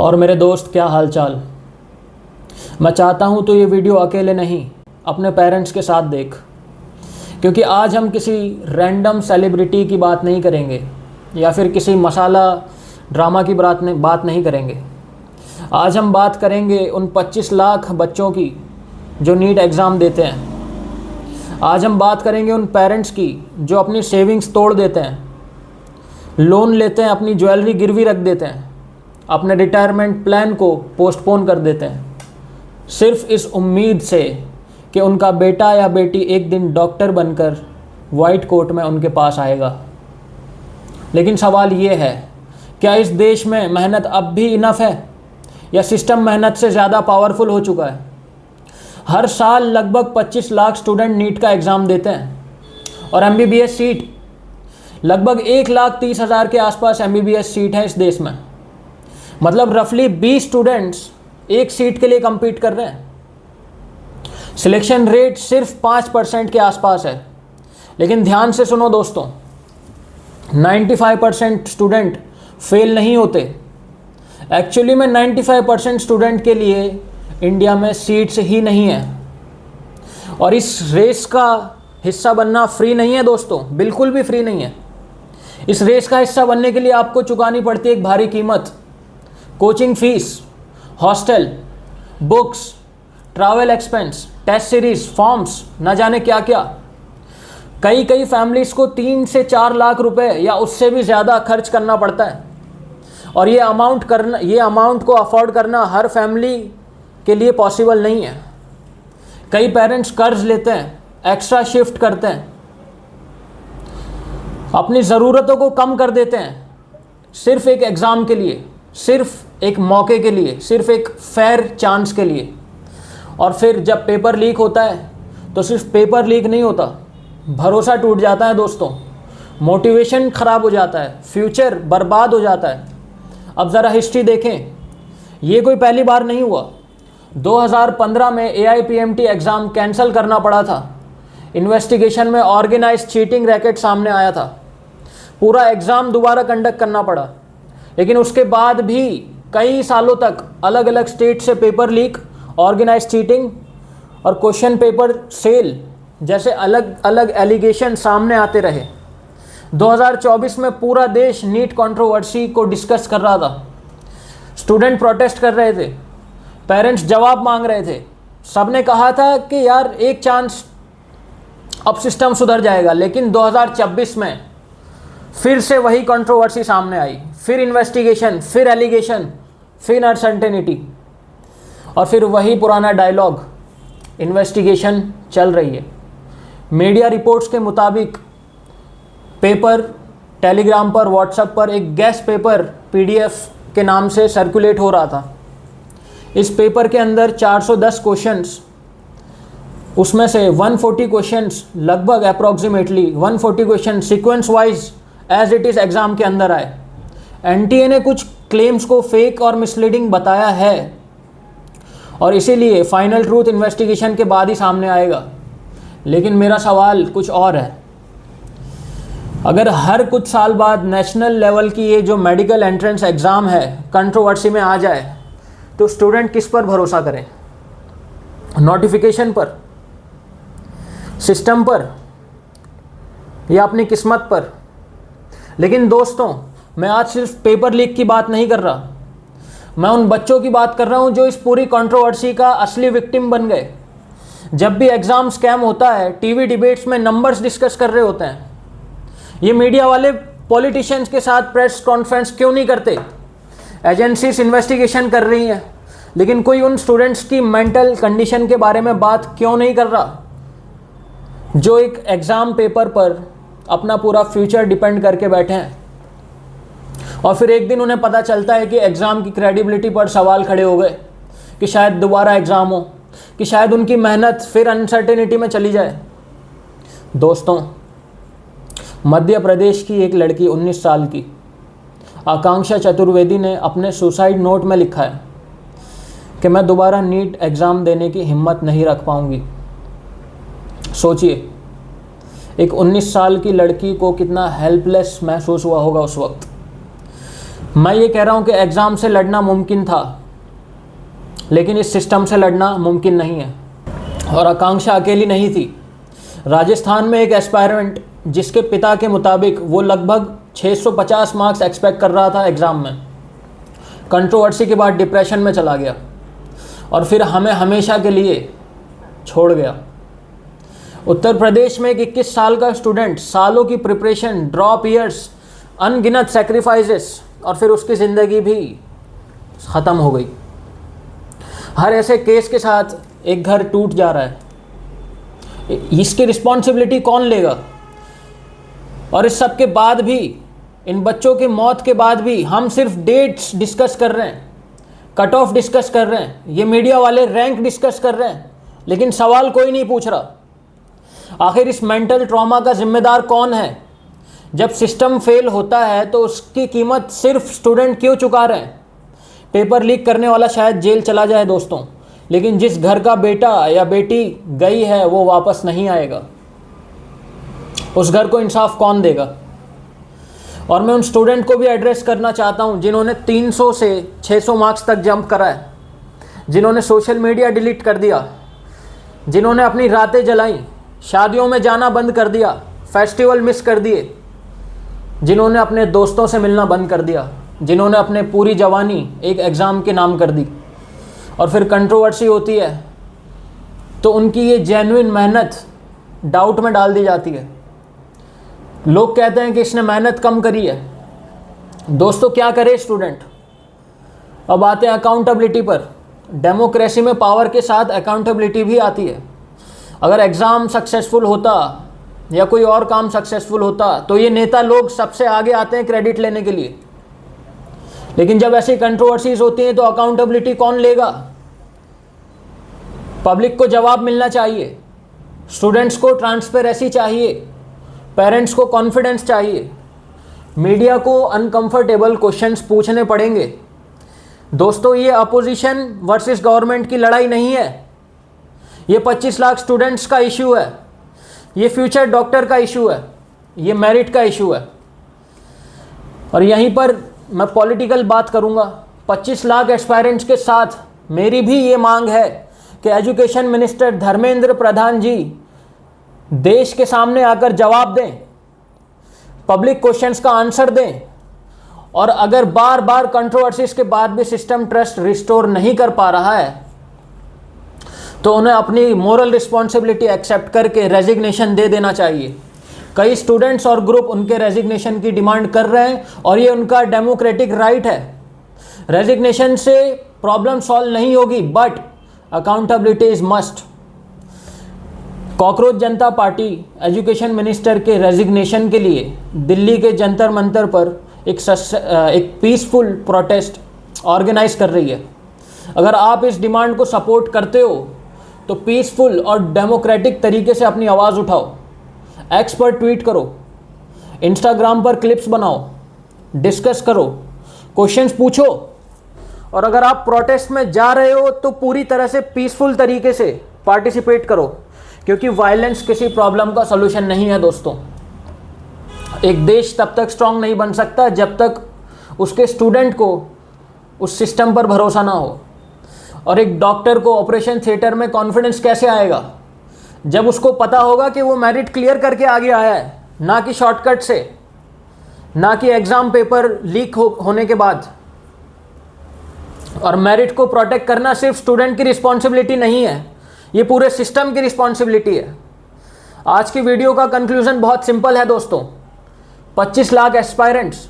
और मेरे दोस्त, क्या हाल चाल। मैं चाहता हूँ तो ये वीडियो अकेले नहीं, अपने पेरेंट्स के साथ देख, क्योंकि आज हम किसी रैंडम सेलिब्रिटी की बात नहीं करेंगे या फिर किसी मसाला ड्रामा की बात नहीं करेंगे। आज हम बात करेंगे उन 25 लाख बच्चों की जो नीट एग्ज़ाम देते हैं। आज हम बात करेंगे उन पेरेंट्स की जो अपनी सेविंग्स तोड़ देते हैं, लोन लेते हैं, अपनी ज्वेलरी गिरवी रख देते हैं, अपने रिटायरमेंट प्लान को पोस्टपोन कर देते हैं, सिर्फ इस उम्मीद से कि उनका बेटा या बेटी एक दिन डॉक्टर बनकर वाइट कोट में उनके पास आएगा। लेकिन सवाल ये है, क्या इस देश में मेहनत अब भी इनफ है या सिस्टम मेहनत से ज़्यादा पावरफुल हो चुका है? हर साल लगभग 25 लाख स्टूडेंट नीट का एग्ज़ाम देते हैं और MBBS सीट लगभग 1,30,000 के आसपास MBBS सीट है इस देश में। मतलब रफली 20 स्टूडेंट्स एक सीट के लिए compete कर रहे हैं। सिलेक्शन रेट सिर्फ 5% के आसपास है। लेकिन ध्यान से सुनो दोस्तों, 95% स्टूडेंट फेल नहीं होते। एक्चुअली में 95% स्टूडेंट के लिए इंडिया में सीट्स ही नहीं है। और इस रेस का हिस्सा बनना फ्री नहीं है दोस्तों, बिल्कुल भी फ्री नहीं है। इस रेस का हिस्सा बनने के लिए आपको चुकानी पड़ती है एक भारी कीमत। Coaching fees, hostel, books, travel expense, test series, forms, न जाने क्या क्या। कई फैमिलीज़ को 3 से 4 लाख रुपए या उससे भी ज़्यादा खर्च करना पड़ता है। और ये अमाउंट को अफोर्ड करना हर फैमिली के लिए पॉसिबल नहीं है। कई पेरेंट्स कर्ज लेते हैं, एक्स्ट्रा शिफ्ट करते हैं, अपनी ज़रूरतों को कम कर देते हैं सिर्फ एक एग्ज़ाम के लिए, सिर्फ एक मौके के लिए, सिर्फ एक फेयर चांस के लिए। और फिर जब पेपर लीक होता है तो सिर्फ पेपर लीक नहीं होता, भरोसा टूट जाता है दोस्तों, मोटिवेशन ख़राब हो जाता है, फ्यूचर बर्बाद हो जाता है। अब ज़रा हिस्ट्री देखें, ये कोई पहली बार नहीं हुआ। 2015 में AIPMT एग्ज़ाम कैंसिल करना पड़ा था। इन्वेस्टिगेशन में ऑर्गेनाइज्ड चीटिंग रैकेट सामने आया था। पूरा एग्ज़ाम दोबारा कंडक्ट करना पड़ा। लेकिन उसके बाद भी कई सालों तक अलग अलग स्टेट से पेपर लीक, ऑर्गेनाइज्ड चीटिंग और क्वेश्चन पेपर सेल जैसे अलग अलग एलिगेशन सामने आते रहे। 2024 में पूरा देश नीट कंट्रोवर्सी को डिस्कस कर रहा था। स्टूडेंट प्रोटेस्ट कर रहे थे, पेरेंट्स जवाब मांग रहे थे। सबने कहा था कि यार एक चांस, अब सिस्टम सुधर जाएगा। लेकिन 2026 में फिर से वही कंट्रोवर्सी सामने आई, फिर इन्वेस्टिगेशन, फिर एलिगेशन, फिर अनसर्टेनिटी और फिर वही पुराना डायलॉग, इन्वेस्टिगेशन चल रही है। मीडिया रिपोर्ट्स के मुताबिक पेपर टेलीग्राम पर, व्हाट्सएप पर एक गेस्ट पेपर PDF के नाम से सर्कुलेट हो रहा था। इस पेपर के अंदर 410 क्वेश्चंस, उसमें से 140 क्वेश्चंस, लगभग approximately 140 question sequence wise as it is exam के अंदर आए। NTA ने कुछ क्लेम्स को फेक और मिसलीडिंग बताया है और इसीलिए फाइनल ट्रूथ इन्वेस्टिगेशन के बाद ही सामने आएगा। लेकिन मेरा सवाल कुछ और है। अगर हर कुछ साल बाद नेशनल लेवल की ये जो मेडिकल एंट्रेंस एग्ज़ाम है कंट्रोवर्सी में आ जाए तो स्टूडेंट किस पर भरोसा करें? नोटिफिकेशन पर, सिस्टम पर या अपनी किस्मत पर? लेकिन दोस्तों, मैं आज सिर्फ पेपर लीक की बात नहीं कर रहा, मैं उन बच्चों की बात कर रहा हूं जो इस पूरी कंट्रोवर्सी का असली विक्टिम बन गए। जब भी एग्ज़ाम स्कैम होता है, टीवी डिबेट्स में नंबर्स डिस्कस कर रहे होते हैं। ये मीडिया वाले पॉलिटिशियंस के साथ प्रेस कॉन्फ्रेंस क्यों नहीं करते? एजेंसीज इन्वेस्टिगेशन कर रही हैं, लेकिन कोई उन स्टूडेंट्स की मेंटल कंडीशन के बारे में बात क्यों नहीं कर रहा जो एक एग्ज़ाम पेपर पर अपना पूरा फ्यूचर डिपेंड करके बैठे हैं? और फिर एक दिन उन्हें पता चलता है कि एग्ज़ाम की क्रेडिबिलिटी पर सवाल खड़े हो गए, कि शायद दोबारा एग्ज़ाम हो, कि शायद उनकी मेहनत फिर अनसर्टेनिटी में चली जाए। दोस्तों, मध्य प्रदेश की एक लड़की 19 साल की आकांक्षा चतुर्वेदी ने अपने सुसाइड नोट में लिखा है कि मैं दोबारा नीट एग्ज़ाम देने की हिम्मत नहीं रख पाऊंगी। सोचिए, एक 19 साल की लड़की को कितना हेल्पलेस महसूस हुआ होगा उस वक्त। मैं ये कह रहा हूँ कि एग्ज़ाम से लड़ना मुमकिन था, लेकिन इस सिस्टम से लड़ना मुमकिन नहीं है। और आकांक्षा अकेली नहीं थी। राजस्थान में एक एस्पायरेंट जिसके पिता के मुताबिक वो लगभग 650 मार्क्स एक्सपेक्ट कर रहा था एग्ज़ाम में, कंट्रोवर्सी के बाद डिप्रेशन में चला गया और फिर हमें हमेशा के लिए छोड़ गया। उत्तर प्रदेश में एक 21 साल का स्टूडेंट, सालों की प्रिपरेशन, ड्रॉप ईयर्स, अनगिनत सेक्रीफाइसेस, और फिर उसकी ज़िंदगी भी ख़त्म हो गई। हर ऐसे केस के साथ एक घर टूट जा रहा है। इसकी रिस्पॉन्सिबिलिटी कौन लेगा? और इस सब के बाद भी, इन बच्चों की मौत के बाद भी हम सिर्फ डेट्स डिस्कस कर रहे हैं, कट ऑफ डिस्कस कर रहे हैं, ये मीडिया वाले रैंक डिस्कस कर रहे हैं, लेकिन सवाल कोई नहीं पूछ रहा आखिर इस मेंटल ट्रॉमा का जिम्मेदार कौन है? जब सिस्टम फेल होता है तो उसकी कीमत सिर्फ स्टूडेंट क्यों चुका रहे हैं? पेपर लीक करने वाला शायद जेल चला जाए दोस्तों, लेकिन जिस घर का बेटा या बेटी गई है वो वापस नहीं आएगा। उस घर को इंसाफ कौन देगा? और मैं उन स्टूडेंट को भी एड्रेस करना चाहता हूं जिन्होंने 300 से 600 मार्क्स तक जंप करा है, जिन्होंने सोशल मीडिया डिलीट कर दिया, जिन्होंने अपनी रातें जलाई, शादियों में जाना बंद कर दिया, फेस्टिवल मिस कर दिए, जिन्होंने अपने दोस्तों से मिलना बंद कर दिया, जिन्होंने अपने पूरी जवानी एक एग्ज़ाम के नाम कर दी, और फिर कंट्रोवर्सी होती है तो उनकी ये जेन्युइन मेहनत डाउट में डाल दी जाती है। लोग कहते हैं कि इसने मेहनत कम करी है। दोस्तों क्या करे स्टूडेंट? अब आते हैं अकाउंटेबिलिटी पर। डेमोक्रेसी में पावर के साथ अकाउंटेबिलिटी भी आती है। अगर एग्ज़ाम सक्सेसफुल होता या कोई और काम सक्सेसफुल होता तो ये नेता लोग सबसे आगे आते हैं क्रेडिट लेने के लिए, लेकिन जब ऐसी कंट्रोवर्सीज होती हैं तो अकाउंटेबिलिटी कौन लेगा? पब्लिक को जवाब मिलना चाहिए, स्टूडेंट्स को ट्रांसपेरेंसी चाहिए, पेरेंट्स को कॉन्फिडेंस चाहिए, मीडिया को अनकंफर्टेबल क्वेश्चंस पूछने पड़ेंगे। दोस्तों ये अपोजिशन वर्सेस गवर्नमेंट की लड़ाई नहीं है, ये 25 लाख स्टूडेंट्स का इशू है, ये फ्यूचर डॉक्टर का इशू है, ये मेरिट का इशू है। और यहीं पर मैं पॉलिटिकल बात करूंगा। 25 लाख एस्पायरेंट्स के साथ मेरी भी ये मांग है कि एजुकेशन मिनिस्टर धर्मेंद्र प्रधान जी देश के सामने आकर जवाब दें, पब्लिक क्वेश्चंस का आंसर दें, और अगर बार बार कंट्रोवर्सीज के बाद भी सिस्टम ट्रस्ट रिस्टोर नहीं कर पा रहा है तो उन्हें अपनी मोरल रिस्पॉन्सिबिलिटी एक्सेप्ट करके रेजिग्नेशन दे देना चाहिए। कई स्टूडेंट्स और ग्रुप उनके रेजिग्नेशन की डिमांड कर रहे हैं और ये उनका डेमोक्रेटिक राइट है। रेजिग्नेशन से प्रॉब्लम सॉल्व नहीं होगी, but accountability is must. Cockroach Janata party education minister के रेजिग्नेशन के लिए दिल्ली के जंतर मंतर पर एक पीसफुल प्रोटेस्ट ऑर्गेनाइज कर रही है। अगर आप इस डिमांड को सपोर्ट करते हो तो पीसफुल और डेमोक्रेटिक तरीके से अपनी आवाज़ उठाओ, एक्स पर ट्वीट करो, इंस्टाग्राम पर क्लिप्स बनाओ, डिस्कस करो, क्वेश्चंस पूछो, और अगर आप प्रोटेस्ट में जा रहे हो तो पूरी तरह से पीसफुल तरीके से पार्टिसिपेट करो, क्योंकि वायलेंस किसी प्रॉब्लम का सॉल्यूशन नहीं है दोस्तों। एक देश तब तक स्ट्रांग नहीं बन सकता जब तक उसके स्टूडेंट को उस सिस्टम पर भरोसा ना हो। और एक डॉक्टर को ऑपरेशन थिएटर में कॉन्फिडेंस कैसे आएगा? जब उसको पता होगा कि वो मेरिट क्लियर करके आगे आया है, ना कि शॉर्टकट से, ना कि एग्ज़ाम पेपर लीक होने के बाद। और मेरिट को प्रोटेक्ट करना सिर्फ स्टूडेंट की रिस्पॉन्सिबिलिटी नहीं है, ये पूरे सिस्टम की रिस्पॉन्सिबिलिटी है। आज की वीडियो का कंक्लूजन बहुत सिंपल है दोस्तों। 25 लाख एस्पायरेंट्स,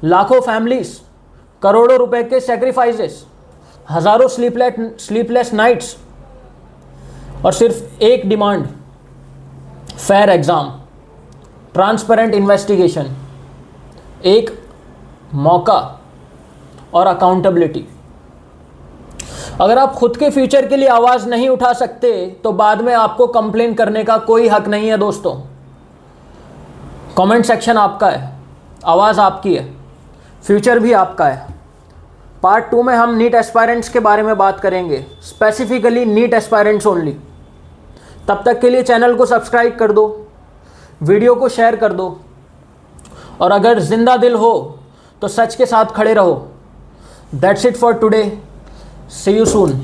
लाखों फैमिलीज, करोड़ों रुपए के सेक्रीफाइसेस, हज़ारों स्लीपलेस नाइट्स, और सिर्फ एक demand, fair exam, transparent investigation, एक मौका और अकाउंटेबिलिटी। अगर आप खुद के फ्यूचर के लिए आवाज़ नहीं उठा सकते तो बाद में आपको कंप्लेन करने का कोई हक नहीं है दोस्तों। कमेंट सेक्शन आपका है, आवाज़ आपकी है, फ्यूचर भी आपका है। पार्ट 2 में हम नीट एस्पायरेंट्स के बारे में बात करेंगे, स्पेसिफिकली नीट एस्पायरेंट्स ओनली। तब तक के लिए चैनल को सब्सक्राइब कर दो, वीडियो को शेयर कर दो, और अगर जिंदा दिल हो तो सच के साथ खड़े रहो। That's it for today, see you soon.